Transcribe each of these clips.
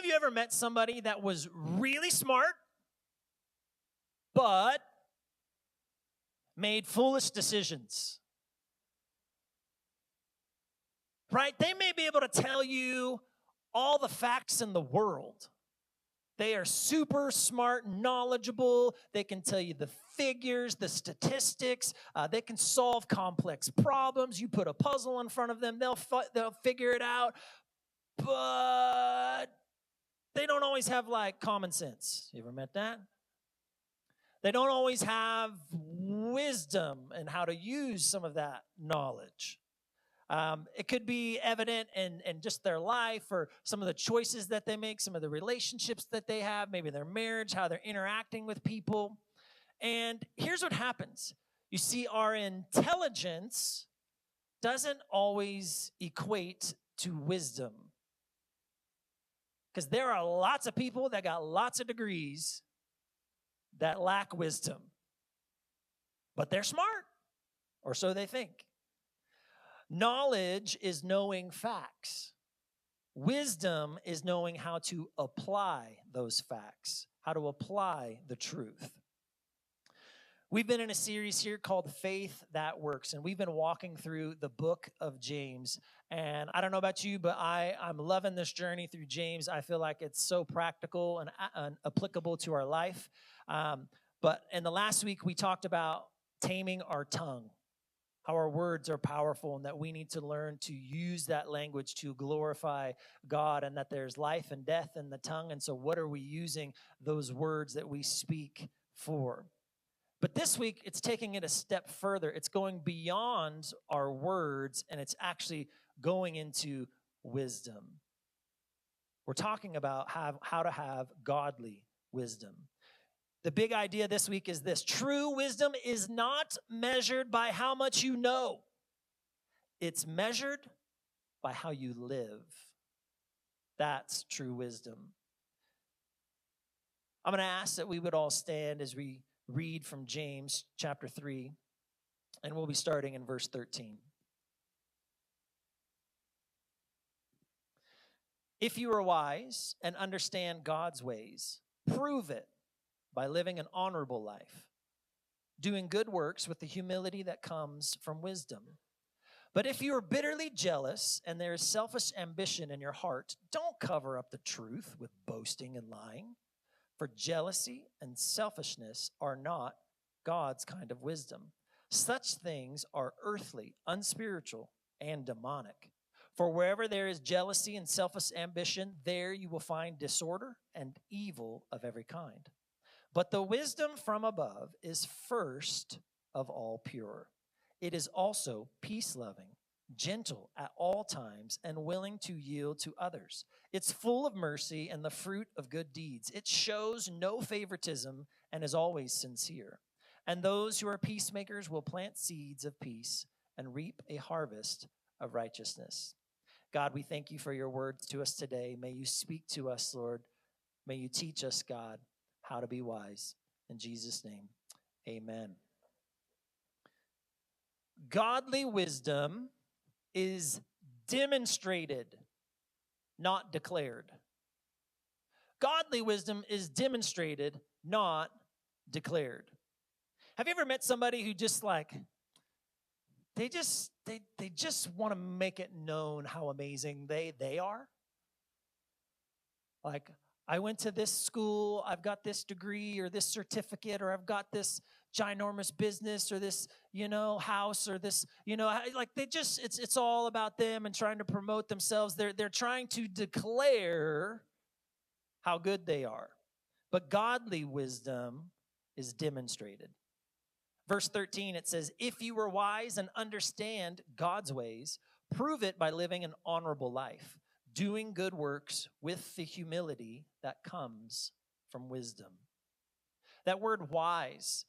of you ever met somebody that was really smart, but made foolish decisions? Right? They may be able to tell you all the facts in the world. They are super smart, knowledgeable. They can tell you the figures, the statistics. They can solve complex problems. You put a puzzle in front of them, they'll figure it out. But they don't always have like common sense. You ever met that? They don't always have wisdom and how to use some of that knowledge. It could be evident in just their life or some of the choices that they make, some of the relationships that they have, maybe their marriage, how they're interacting with people. And here's what happens. You see, our intelligence doesn't always equate to wisdom. Because there are lots of people that got lots of degrees that lack wisdom. But they're smart, or so they think. Knowledge is knowing facts. Wisdom is knowing how to apply those facts, how to apply the truth. We've been in a series here called Faith That Works, and we've been walking through the book of James. And I don't know about you, but I'm loving this journey through James. I feel like it's so practical and applicable to our life. But in the last week, we talked about taming our tongue, how our words are powerful and that we need to learn to use that language to glorify God and that there's life and death in the tongue. And so what are we using those words that we speak for? But this week, it's taking it a step further. It's going beyond our words, and it's actually going into wisdom. We're talking about how to have godly wisdom. The big idea this week is this: true wisdom is not measured by how much you know. It's measured by how you live. That's true wisdom. I'm going to ask that we would all stand as we read from James chapter 3, and we'll be starting in verse 13. If you are wise and understand God's ways, prove it by living an honorable life, doing good works with the humility that comes from wisdom. But if you are bitterly jealous and there is selfish ambition in your heart, don't cover up the truth with boasting and lying. For jealousy and selfishness are not God's kind of wisdom. Such things are earthly, unspiritual, and demonic. For wherever there is jealousy and selfish ambition, there you will find disorder and evil of every kind. But the wisdom from above is first of all pure. It is also peace-loving, gentle at all times, and willing to yield to others. It's full of mercy and the fruit of good deeds. It shows no favoritism and is always sincere. And those who are peacemakers will plant seeds of peace and reap a harvest of righteousness. God, we thank you for your words to us today. May you speak to us, Lord. May you teach us, God, how to be wise. In Jesus' name, amen. Godly wisdom is demonstrated, not declared. Godly wisdom is demonstrated, not declared. Have you ever met somebody who just they just want to make it known how amazing they are? Like, I went to this school, I've got this degree or this certificate, or I've got this ginormous business or this, house or this, it's all about them and trying to promote themselves. They're trying to declare how good they are. But godly wisdom is demonstrated. Verse 13, it says, if you are wise and understand God's ways, prove it by living an honorable life, doing good works with the humility that comes from wisdom. That word wise,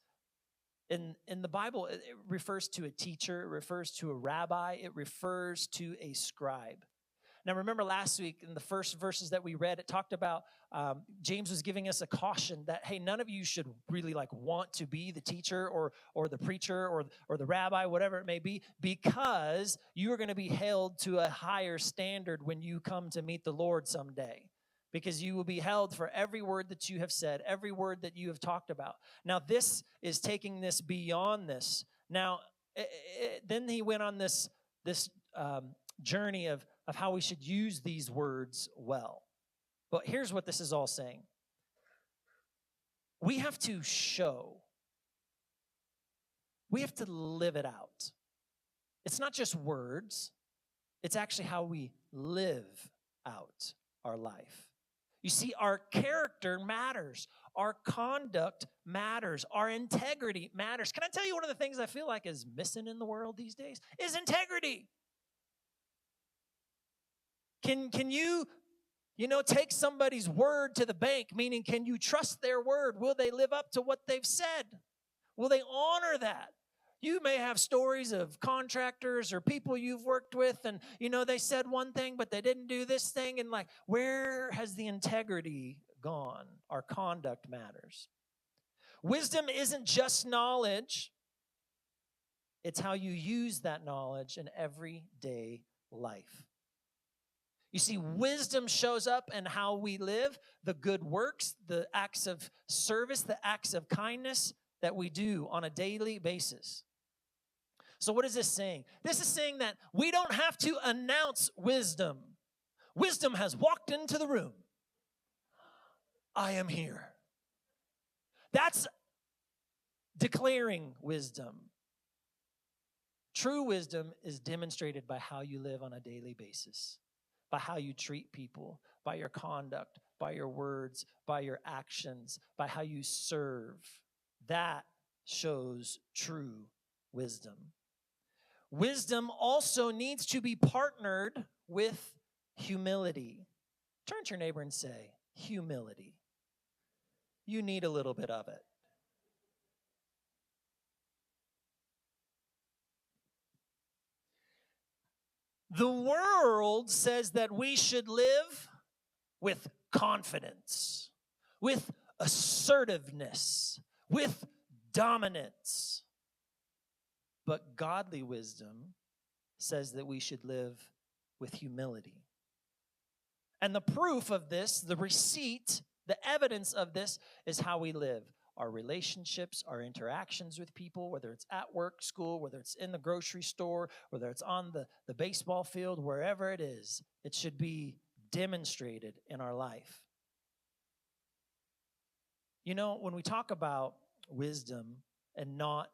in the Bible, it refers to a teacher, it refers to a rabbi, it refers to a scribe. Now, remember last week in the first verses that we read, it talked about James was giving us a caution that, hey, none of you should really want to be the teacher or the preacher or the rabbi, whatever it may be, because you are going to be held to a higher standard when you come to meet the Lord someday. because you will be held for every word that you have said, every word that you have talked about. Now, this is taking this beyond this. Now, then he went on this journey of how we should use these words well. But here's what this is all saying. We have to show. We have to live it out. It's not just words. It's actually how we live out our life. You see, our character matters. Our conduct matters. Our integrity matters. Can I tell you one of the things I feel like is missing in the world these days? Is integrity. Can you take somebody's word to the bank, meaning can you trust their word? Will they live up to what they've said? Will they honor that? You may have stories of contractors or people you've worked with, and they said one thing, but they didn't do this thing. And where has the integrity gone? Our conduct matters. Wisdom isn't just knowledge. It's how you use that knowledge in everyday life. You see, wisdom shows up in how we live, the good works, the acts of service, the acts of kindness that we do on a daily basis. So what is this saying? This is saying that we don't have to announce wisdom. Wisdom has walked into the room. I am here. That's declaring wisdom. True wisdom is demonstrated by how you live on a daily basis, by how you treat people, by your conduct, by your words, by your actions, by how you serve. That shows true wisdom. Wisdom also needs to be partnered with humility. Turn to your neighbor and say, humility. You need a little bit of it. The world says that we should live with confidence, with assertiveness, with dominance. But godly wisdom says that we should live with humility. And the proof of this, the receipt, the evidence of this is how we live. Our relationships, our interactions with people, whether it's at work, school, whether it's in the grocery store, whether it's on the baseball field, wherever it is, it should be demonstrated in our life. When we talk about wisdom and not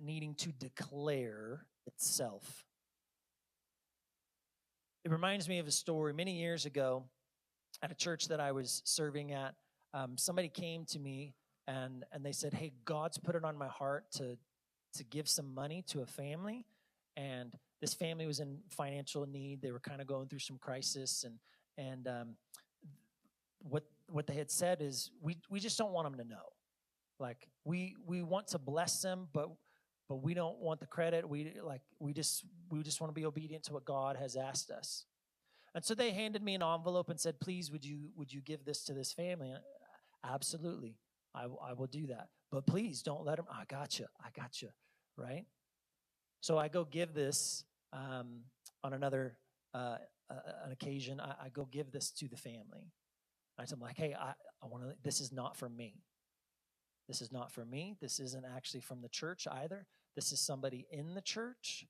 needing to declare itself, it reminds me of a story many years ago at a church that I was serving at. Somebody came to me and they said, hey, God's put it on my heart to give some money to a family. And this family was in financial need. They were kind of going through some crisis. And what they had said is, we just don't want them to know. We want to bless them, but we don't want the credit. We just want to be obedient to what God has asked us. And so they handed me an envelope and said, please, would you give this to this family? Absolutely. I will do that. But please don't let them. I got you. Right? So I go give this on another an occasion. I go give this to the family. I'm like, hey, I want to. This is not for me. This is not for me. This isn't actually from the church either. This is somebody in the church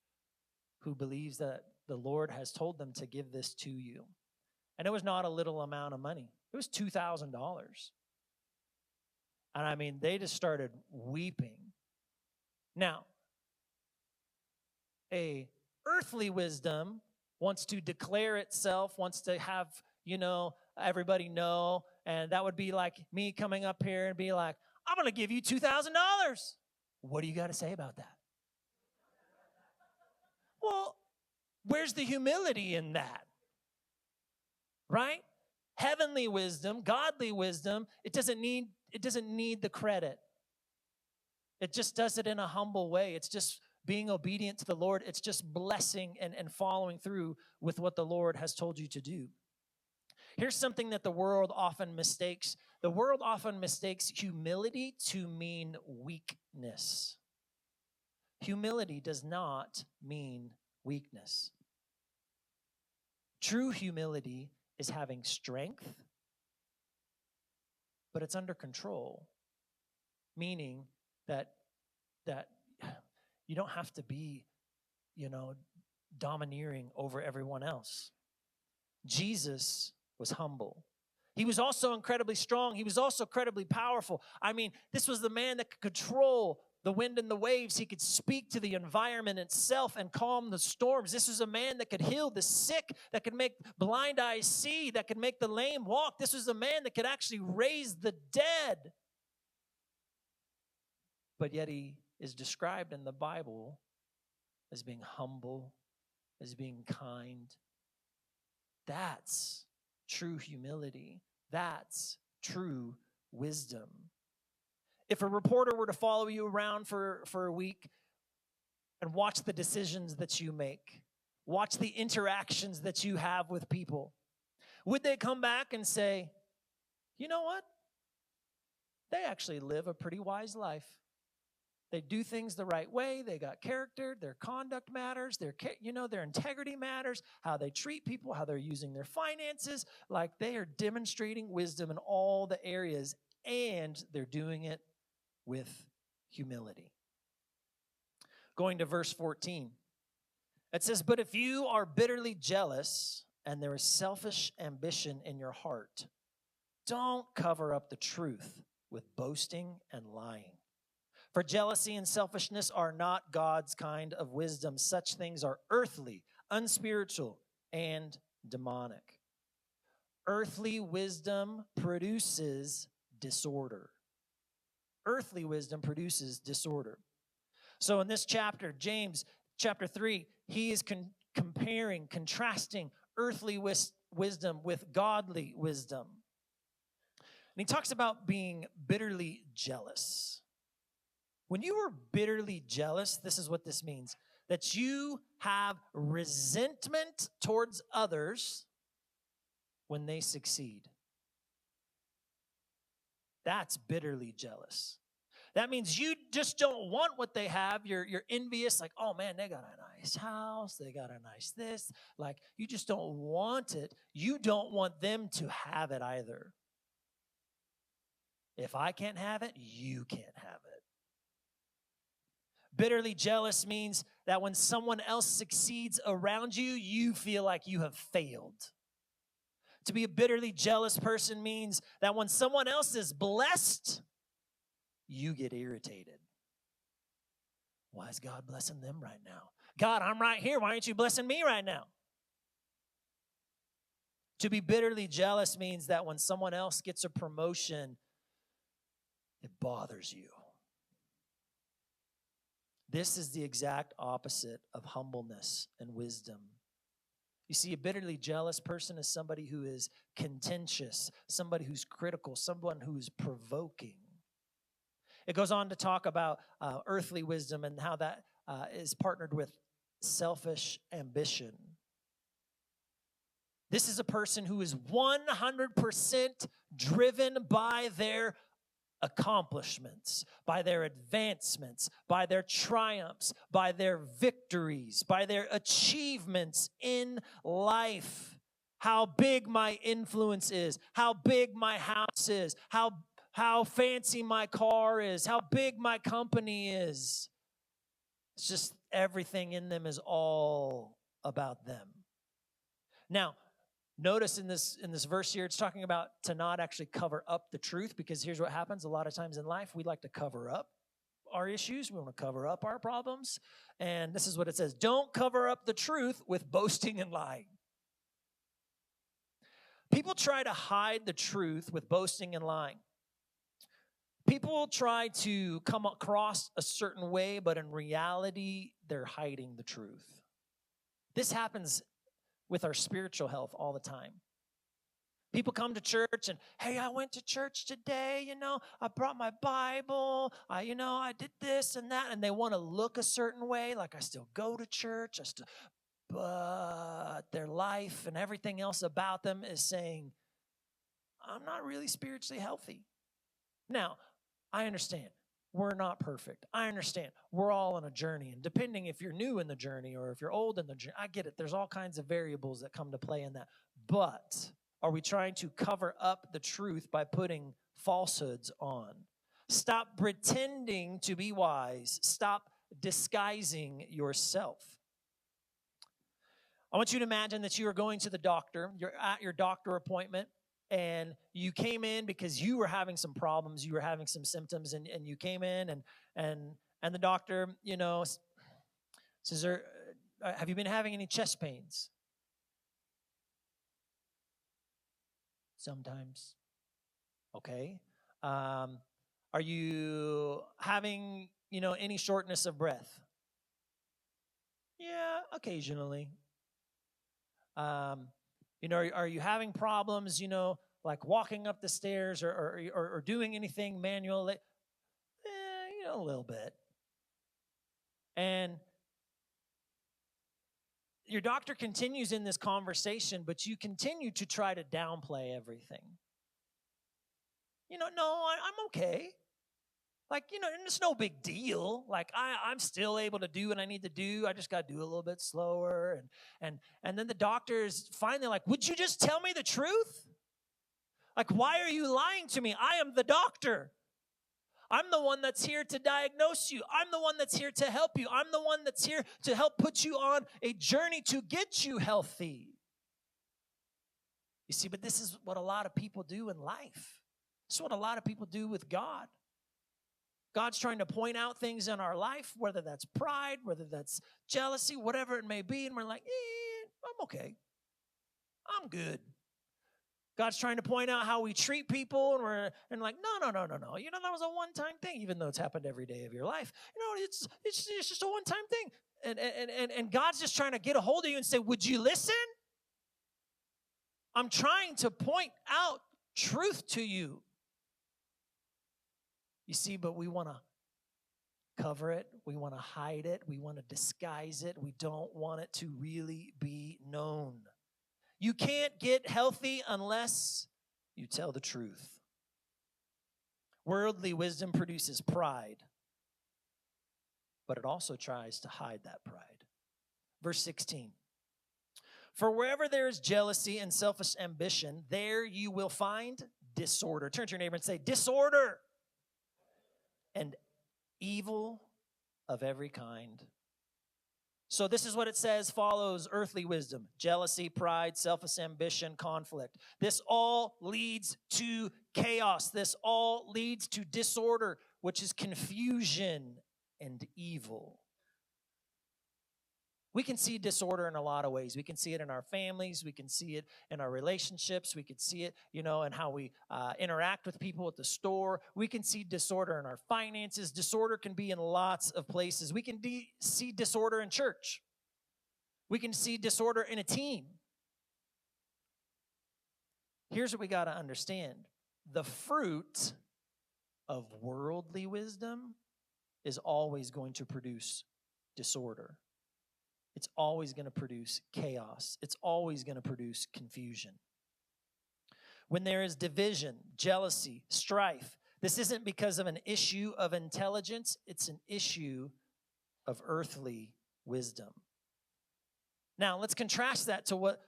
who believes that the Lord has told them to give this to you. And it was not a little amount of money. It was $2,000. And they just started weeping. Now, a earthly wisdom wants to declare itself, wants to have, everybody know. And that would be like me coming up here and be like, I'm going to give you $2,000. What do you got to say about that? Well, where's the humility in that? Right? Heavenly wisdom, godly wisdom, it doesn't need the credit. It just does it in a humble way. It's just being obedient to the Lord. It's just blessing and following through with what the Lord has told you to do. Here's something that the world often mistakes. The world often mistakes humility to mean weakness. Humility does not mean weakness. True humility is having strength but it's under control, meaning that you don't have to be, domineering over everyone else. Jesus was humble. He was also incredibly strong. He was also incredibly powerful. I mean, this was the man that could control the wind and the waves. He could speak to the environment itself and calm the storms. This was a man that could heal the sick, that could make blind eyes see, that could make the lame walk. This was a man that could actually raise the dead. But yet he is described in the Bible as being humble, as being kind. That's true humility. That's true wisdom. If a reporter were to follow you around for a week and watch the decisions that you make, watch the interactions that you have with people, would they come back and say, you know what? They actually live a pretty wise life. They do things the right way. They got character. Their conduct matters. Their integrity matters. How they treat people, how they're using their finances. Like they are demonstrating wisdom in all the areas, and they're doing it with humility. Going to verse 14. It says, "But if you are bitterly jealous and there is selfish ambition in your heart, don't cover up the truth with boasting and lying. For jealousy and selfishness are not God's kind of wisdom. Such things are earthly, unspiritual, and demonic." Earthly wisdom produces disorder. Earthly wisdom produces disorder. So in this chapter, James chapter 3, he is contrasting earthly wisdom with godly wisdom. And he talks about being bitterly jealous. When you are bitterly jealous, this is what this means: that you have resentment towards others when they succeed. That's bitterly jealous. That means you just don't want what they have. You're envious, like, oh man, they got a nice house, they got a nice this. Like, you just don't want it. You don't want them to have it either. If I can't have it, you can't have it. Bitterly jealous means that when someone else succeeds around you, you feel like you have failed. To be a bitterly jealous person means that when someone else is blessed, you get irritated. Why is God blessing them right now? God, I'm right here. Why aren't you blessing me right now? To be bitterly jealous means that when someone else gets a promotion, it bothers you. This is the exact opposite of humbleness and wisdom. You see, a bitterly jealous person is somebody who is contentious, somebody who's critical, someone who's provoking. It goes on to talk about earthly wisdom and how that is partnered with selfish ambition. This is a person who is 100% driven by their accomplishments, by their advancements, by their triumphs, by their victories, by their achievements in life. How big my influence is, how big my house is, how fancy my car is, how big my company is. It's just everything in them is all about them. Now, notice in this verse here, it's talking about to not actually cover up the truth, because here's what happens a lot of times in life. We like to cover up our issues. We want to cover up our problems. And this is what it says: don't cover up the truth with boasting and lying. People try to hide the truth with boasting and lying. People try to come across a certain way, but in reality, they're hiding the truth. This happens with our spiritual health all the time. People come to church and, hey, I went to church today, I brought my Bible, I did this and that, and they want to look a certain way, like I still go to church, but their life and everything else about them is saying, I'm not really spiritually healthy. Now, I understand. We're not perfect. I understand. We're all on a journey. And depending if you're new in the journey or if you're old in the journey, I get it. There's all kinds of variables that come to play in that. But are we trying to cover up the truth by putting falsehoods on. Stop pretending to be wise. Stop disguising yourself. I want you to imagine that you are going to the doctor. You're at your doctor appointment, and you came in because you were having some problems. You were having some symptoms, and you came in, and the doctor, says, have you been having any chest pains? Sometimes. Okay. Are you having, any shortness of breath? Yeah, occasionally. Are you having problems, like walking up the stairs or doing anything manual? A little bit. And your doctor continues in this conversation, but you continue to try to downplay everything. No, I'm okay. Like, it's no big deal. Like, I'm still able to do what I need to do. I just got to do a little bit slower. And then the doctor is finally like, would you just tell me the truth? Like, why are you lying to me? I am the doctor. I'm the one that's here to diagnose you. I'm the one that's here to help you. I'm the one that's here to help put you on a journey to get you healthy. You see, but this is what a lot of people do in life. This is what a lot of people do with God. God's trying to point out things in our life, whether that's pride, whether that's jealousy, whatever it may be, and we're like, I'm okay. I'm good. God's trying to point out how we treat people, and we're like, no. That was a one-time thing, even though it's happened every day of your life. It's just a one-time thing. And God's just trying to get a hold of you and say, would you listen? I'm trying to point out truth to you. You see, but we want to cover it. We want to hide it. We want to disguise it. We don't want it to really be known. You can't get healthy unless you tell the truth. Worldly wisdom produces pride, but it also tries to hide that pride. Verse 16. For wherever there is jealousy and selfish ambition, there you will find disorder. Turn to your neighbor and say, disorder and evil of every kind. So this is what it says follows earthly wisdom: jealousy, pride, selfish ambition, conflict. This all leads to chaos. This all leads to disorder, which is confusion and evil. We can see disorder in a lot of ways. We can see it in our families. We can see it in our relationships. We can see it, in how we interact with people at the store. We can see disorder in our finances. Disorder can be in lots of places. We can see disorder in church. We can see disorder in a team. Here's what we got to understand. The fruit of worldly wisdom is always going to produce disorder. It's always going to produce chaos. It's always going to produce confusion. When there is division, jealousy, strife, this isn't because of an issue of intelligence. It's an issue of earthly wisdom. Now, let's contrast that to what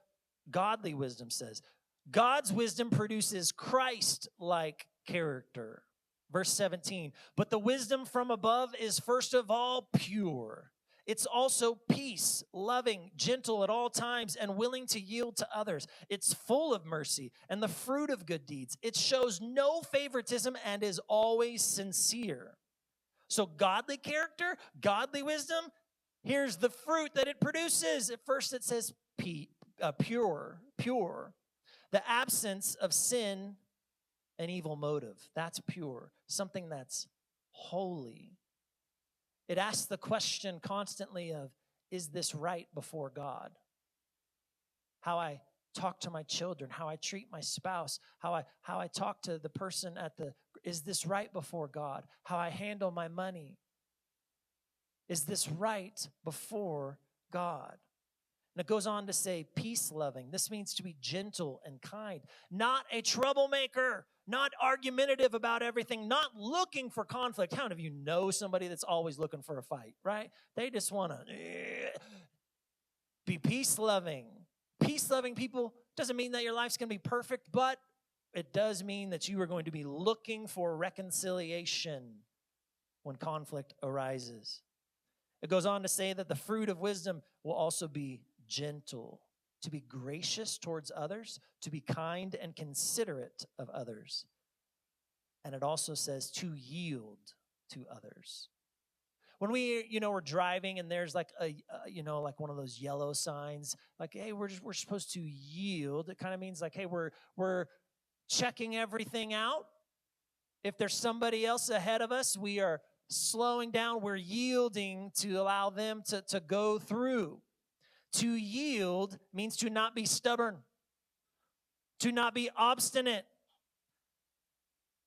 godly wisdom says. God's wisdom produces Christ-like character. Verse 17, but the wisdom from above is first of all pure. It's also peace, loving, gentle at all times, and willing to yield to others. It's full of mercy and the fruit of good deeds. It shows no favoritism and is always sincere. So godly character, godly wisdom, here's the fruit that it produces. At first it says pure. The absence of sin and evil motive. That's pure. Something that's holy. It asks the question constantly of, is this right before God? How I talk to my children, how I treat my spouse, how I talk to the person is this right before God? How I handle my money. Is this right before God? And it goes on to say peace-loving. This means to be gentle and kind, not a troublemaker, not argumentative about everything, not looking for conflict. How many of you know somebody that's always looking for a fight, right? They just want to be peace-loving. Peace-loving people doesn't mean that your life's going to be perfect, but it does mean that you are going to be looking for reconciliation when conflict arises. It goes on to say that the fruit of wisdom will also be gentle, to be gracious towards others, to be kind and considerate of others. And it also says to yield to others. When we're driving and there's like like one of those yellow signs, like, hey, we're supposed to yield. It kind of means like, hey, we're checking everything out. If there's somebody else ahead of us, we are slowing down. We're yielding to allow them to go through. To yield means to not be stubborn, to not be obstinate,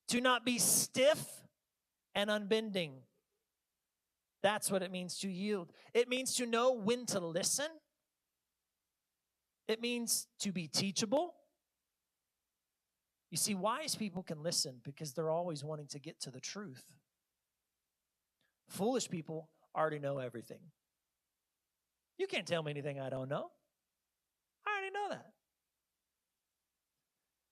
to not be stiff and unbending. That's what it means to yield. It means to know when to listen. It means to be teachable. You see, wise people can listen because they're always wanting to get to the truth. Foolish people already know everything. You can't tell me anything I don't know. I already know that.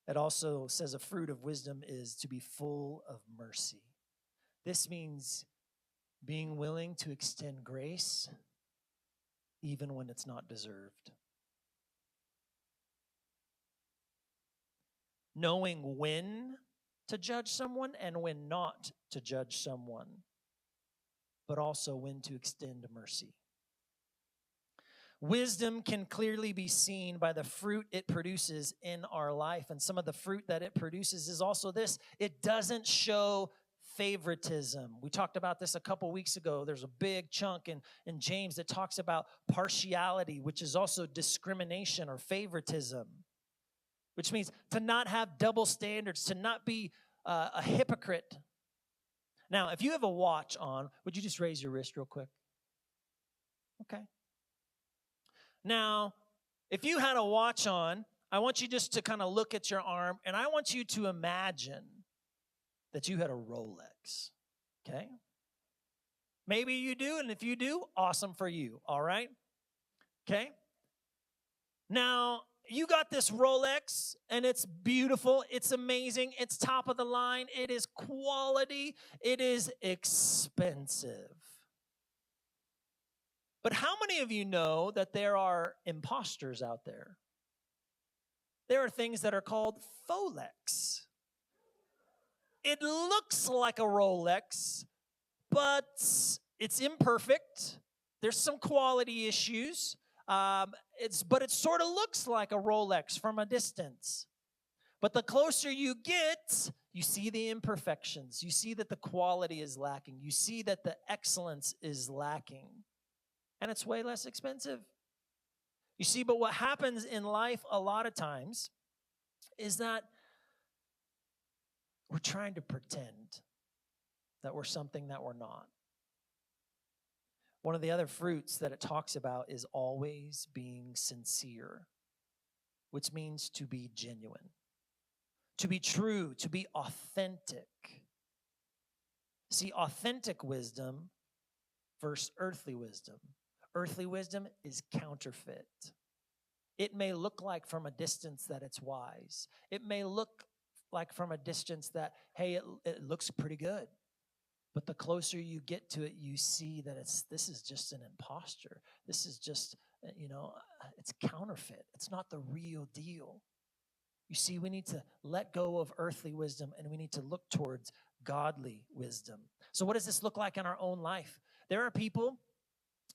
It also says a fruit of wisdom is to be full of mercy. This means being willing to extend grace even when it's not deserved. Knowing when to judge someone and when not to judge someone, but also when to extend mercy. Wisdom can clearly be seen by the fruit it produces in our life. And some of the fruit that it produces is also this: it doesn't show favoritism. We talked about this a couple weeks ago. There's a big chunk in James that talks about partiality, which is also discrimination or favoritism, which means to not have double standards, to not be a hypocrite. Now, if you have a watch on, would you just raise your wrist real quick? Okay. Now, if you had a watch on, I want you just to kind of look at your arm, and I want you to imagine that you had a Rolex, okay? Maybe you do, and if you do, awesome for you, all right? Okay? Now, you got this Rolex, and it's beautiful, it's amazing, it's top of the line, it is quality, it is expensive. But how many of you know that there are imposters out there? There are things that are called Folex. It looks like a Rolex, but it's imperfect. There's some quality issues. But it sort of looks like a Rolex from a distance. But the closer you get, you see the imperfections. You see that the quality is lacking. You see that the excellence is lacking. And it's way less expensive. You see, but what happens in life a lot of times is that we're trying to pretend that we're something that we're not. One of the other fruits that it talks about is always being sincere, which means to be genuine, to be true, to be authentic. See, authentic wisdom versus earthly wisdom. Earthly wisdom is counterfeit. It may look like from a distance that it's wise. It may look like from a distance that, hey, it looks pretty good. But the closer you get to it, you see that this is just an imposter. This is just, it's counterfeit. It's not the real deal. You see, we need to let go of earthly wisdom and we need to look towards godly wisdom. So what does this look like in our own life? There are people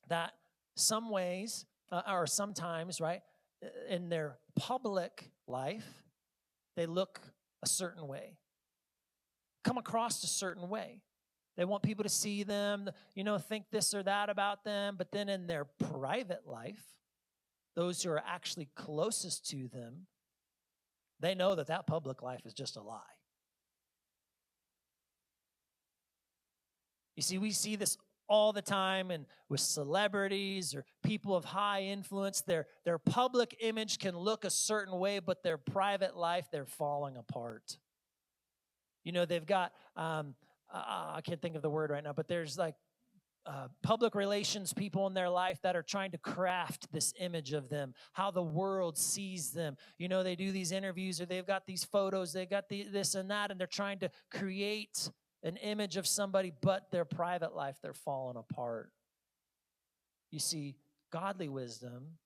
that some ways, or sometimes, right, in their public life, they look a certain way, come across a certain way. They want people to see them, think this or that about them. But then in their private life, those who are actually closest to them, they know that public life is just a lie. You see, we see this all the time, and with celebrities or people of high influence, their public image can look a certain way, but their private life, they're falling apart. They've got, I can't think of the word right now, but there's like public relations people in their life that are trying to craft this image of them, how the world sees them. You know, they do these interviews or they've got these photos, they got this and that, and they're trying to create an image of somebody, but their private life, they're falling apart. You see, godly wisdom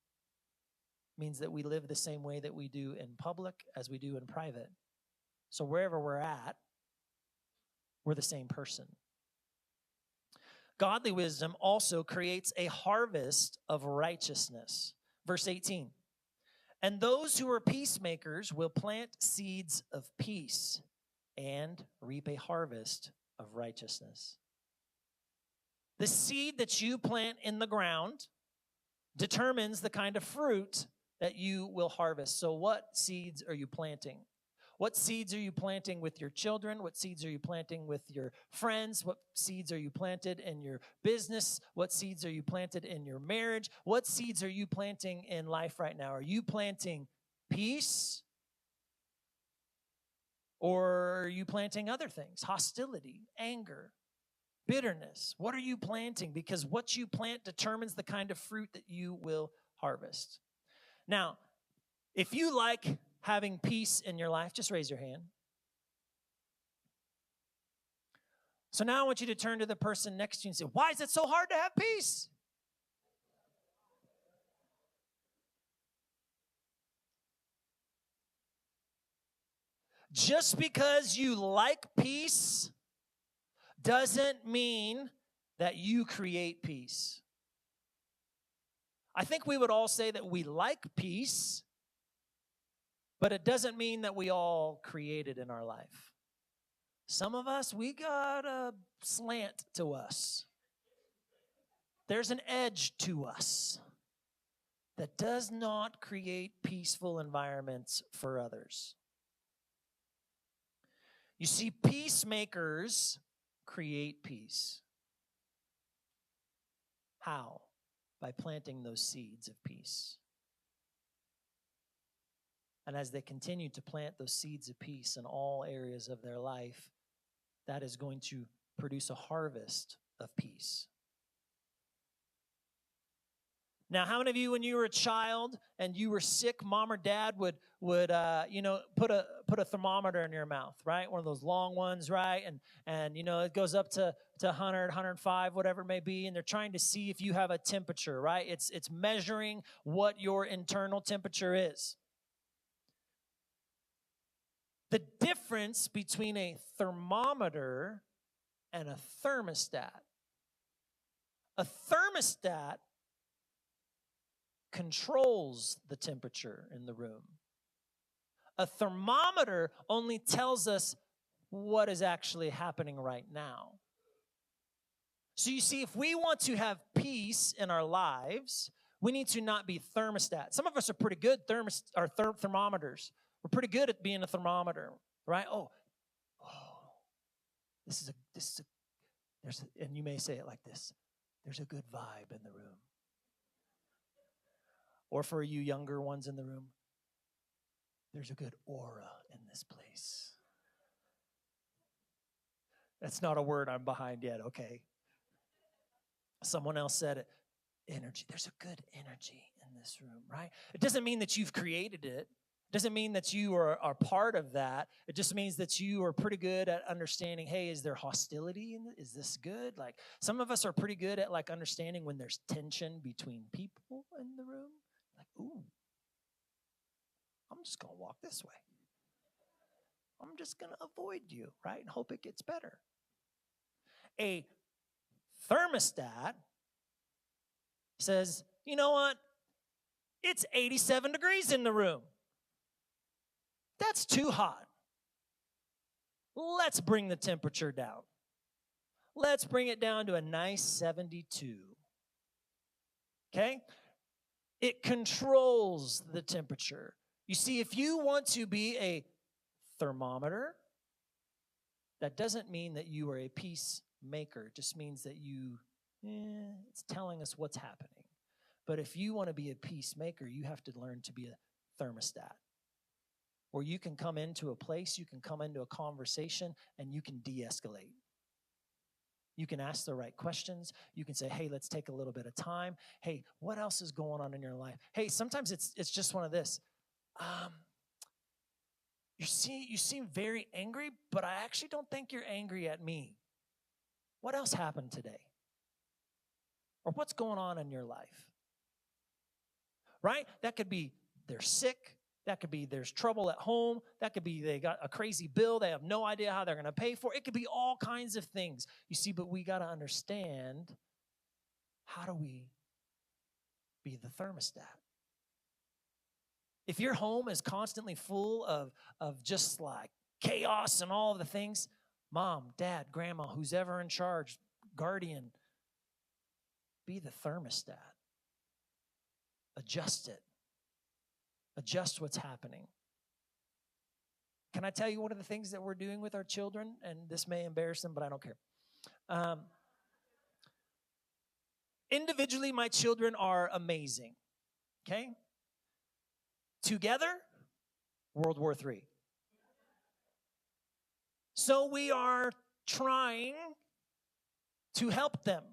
means that we live the same way that we do in public as we do in private. So wherever we're at, we're the same person. Godly wisdom also creates a harvest of righteousness. Verse 18, and those who are peacemakers will plant seeds of peace and reap a harvest of righteousness. The seed that you plant in the ground determines the kind of fruit that you will harvest. So what seeds are you planting? What seeds are you planting with your children? What seeds are you planting with your friends? What seeds are you planted in your business? What seeds are you planted in your marriage? What seeds are you planting in life right now? Are you planting peace? Or are you planting other things? Hostility, anger, bitterness. What are you planting? Because what you plant determines the kind of fruit that you will harvest. Now, if you like having peace in your life, just raise your hand. So now I want you to turn to the person next to you and say, why is it so hard to have peace? Just because you like peace doesn't mean that you create peace. I think we would all say that we like peace, but it doesn't mean that we all create it in our life. Some of us, we got a slant to us. There's an edge to us that does not create peaceful environments for others. You see, peacemakers create peace. How? By planting those seeds of peace. And as they continue to plant those seeds of peace in all areas of their life, that is going to produce a harvest of peace. Now, how many of you, when you were a child and you were sick, mom or dad would put a thermometer in your mouth, right? One of those long ones, right? And it goes up to 100, 105, whatever it may be, and they're trying to see if you have a temperature, right? It's measuring what your internal temperature is. The difference between a thermometer and a thermostat. A thermostat controls the temperature in the room. A thermometer only tells us what is actually happening right now. So you see, if we want to have peace in our lives, we need to not be thermostats. Some of us are pretty good thermometers. We're pretty good at being a thermometer, right? And you may say it like this: there's a good vibe in the room. Or for you younger ones in the room, there's a good aura in this place. That's not a word I'm behind yet, okay? Someone else said it. Energy. There's a good energy in this room, right? It doesn't mean that you've created it. It doesn't mean that you are part of that. It just means that you are pretty good at understanding, hey, is there hostility? Is this good? Like, some of us are pretty good at like understanding when there's tension between people in the room. Like, ooh, I'm just going to walk this way. I'm just going to avoid you, right? And hope it gets better. A thermostat says, you know what? It's 87 degrees in the room. That's too hot. Let's bring the temperature down. Let's bring it down to a nice 72. Okay? It controls the temperature. You see, if you want to be a thermometer, that doesn't mean that you are a peacemaker. It just means that it's telling us what's happening. But if you want to be a peacemaker, you have to learn to be a thermostat. Where you can come into a place, you can come into a conversation, and you can de-escalate. You can ask the right questions. You can say, hey, let's take a little bit of time. Hey, what else is going on in your life? Hey, sometimes it's just one of this. You seem very angry, but I actually don't think you're angry at me. What else happened today? Or what's going on in your life? Right? That could be they're sick. That could be there's trouble at home. That could be they got a crazy bill. They have no idea how they're going to pay for it. It could be all kinds of things. You see, but we got to understand, how do we be the thermostat? If your home is constantly full of just like chaos and all of the things, mom, dad, grandma, who's ever in charge, guardian, be the thermostat. Adjust it. Adjust what's happening. Can I tell you one of the things that we're doing with our children? And this may embarrass them, but I don't care. Individually, my children are amazing. Okay? Together, World War III. So we are trying to help them,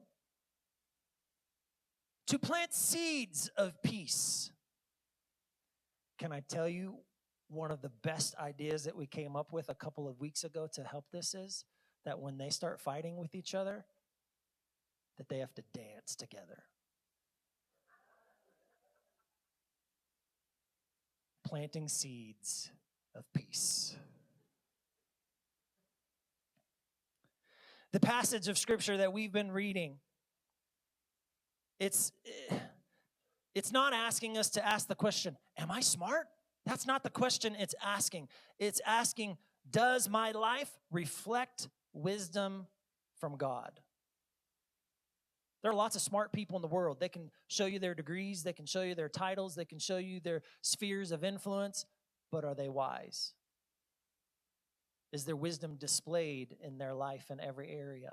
to plant seeds of peace. Can I tell you one of the best ideas that we came up with a couple of weeks ago to help this is that when they start fighting with each other, that they have to dance together. Planting seeds of peace. The passage of scripture that we've been reading, it's not asking us to ask the question, am I smart? That's not the question it's asking. It's asking, does my life reflect wisdom from God? There are lots of smart people in the world. They can show you their degrees, they can show you their titles, they can show you their spheres of influence, but are they wise? Is their wisdom displayed in their life in every area?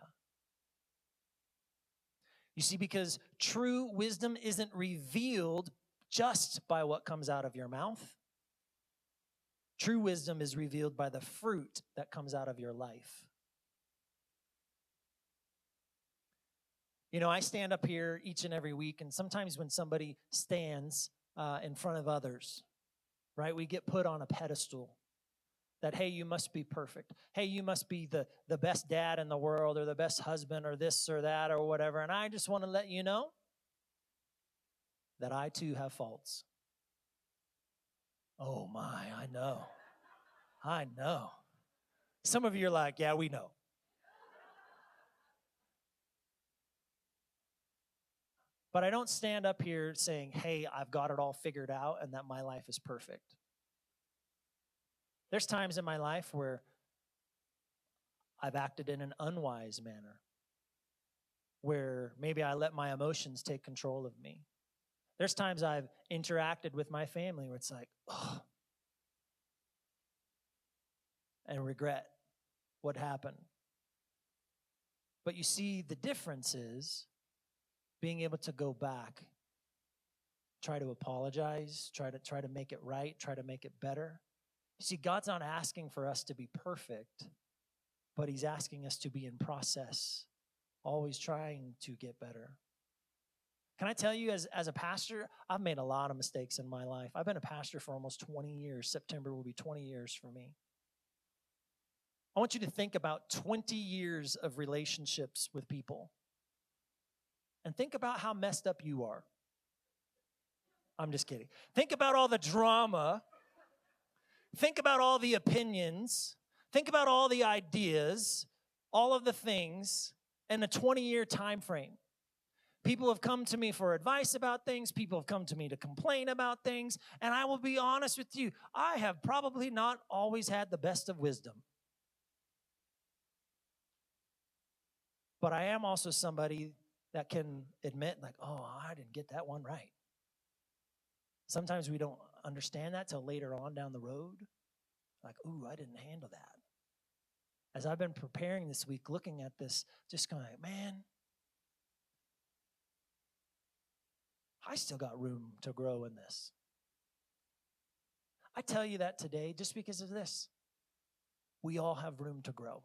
You see, because true wisdom isn't revealed just by what comes out of your mouth. True wisdom is revealed by the fruit that comes out of your life. You know, I stand up here each and every week, and sometimes when somebody stands in front of others, right, we get put on a pedestal that, hey, you must be perfect. Hey, you must be the best dad in the world or the best husband or this or that or whatever. And I just want to let you know that I too have faults. Oh my, I know. I know. Some of you are like, yeah, we know. But I don't stand up here saying, hey, I've got it all figured out and that my life is perfect. There's times in my life where I've acted in an unwise manner, where maybe I let my emotions take control of me. There's times I've interacted with my family where it's like, oh, and regret what happened. But you see, the difference is being able to go back, try to apologize, try to make it right, try to make it better. You see, God's not asking for us to be perfect, but he's asking us to be in process, always trying to get better. Can I tell you, as a pastor, I've made a lot of mistakes in my life. I've been a pastor for almost 20 years. September will be 20 years for me. I want you to think about 20 years of relationships with people. And think about how messed up you are. I'm just kidding. Think about all the drama. Think about all the opinions. Think about all the ideas, all of the things in a 20-year time frame. People have come to me for advice about things. People have come to me to complain about things. And I will be honest with you, I have probably not always had the best of wisdom. But I am also somebody that can admit, like, oh, I didn't get that one right. Sometimes we don't understand that till later on down the road. Like, ooh, I didn't handle that. As I've been preparing this week, looking at this, just going, man, I still got room to grow in this. I tell you that today just because of this. We all have room to grow.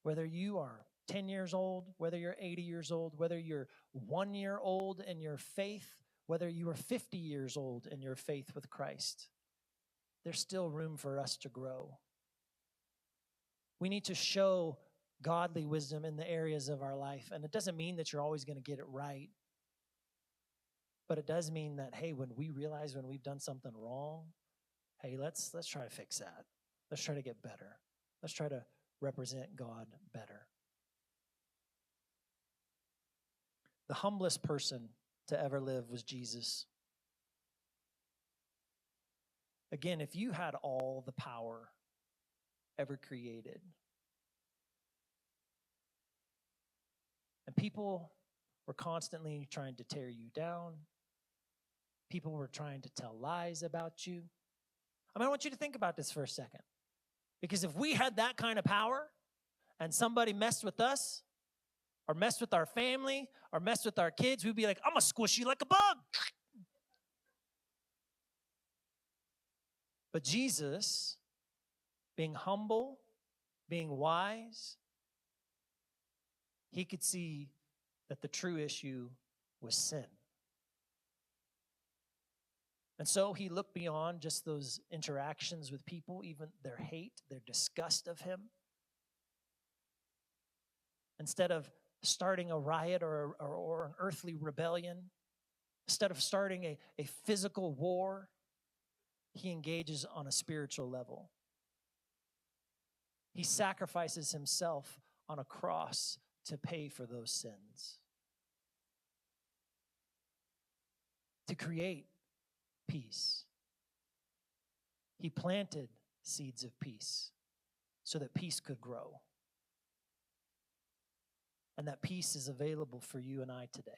Whether you are 10 years old, whether you're 80 years old, whether you're 1 year old in your faith, whether you are 50 years old in your faith with Christ, there's still room for us to grow. We need to show godly wisdom in the areas of our life. And it doesn't mean that you're always going to get it right. But it does mean that, hey, when we realize when we've done something wrong, hey, let's try to fix that. Let's try to get better. Let's try to represent God better. The humblest person to ever live was Jesus. Again, if you had all the power ever created, and people were constantly trying to tear you down, people were trying to tell lies about you. I want you to think about this for a second. Because if we had that kind of power and somebody messed with us, or messed with our family, or messed with our kids, we'd be like, I'm going to squish you like a bug. But Jesus, being humble, being wise, he could see that the true issue was sin. And so he looked beyond just those interactions with people, even their hate, their disgust of him. Instead of starting a riot or an earthly rebellion, instead of starting a physical war, he engages on a spiritual level. He sacrifices himself on a cross to pay for those sins, to create peace. He planted seeds of peace so that peace could grow. And that peace is available for you and I today.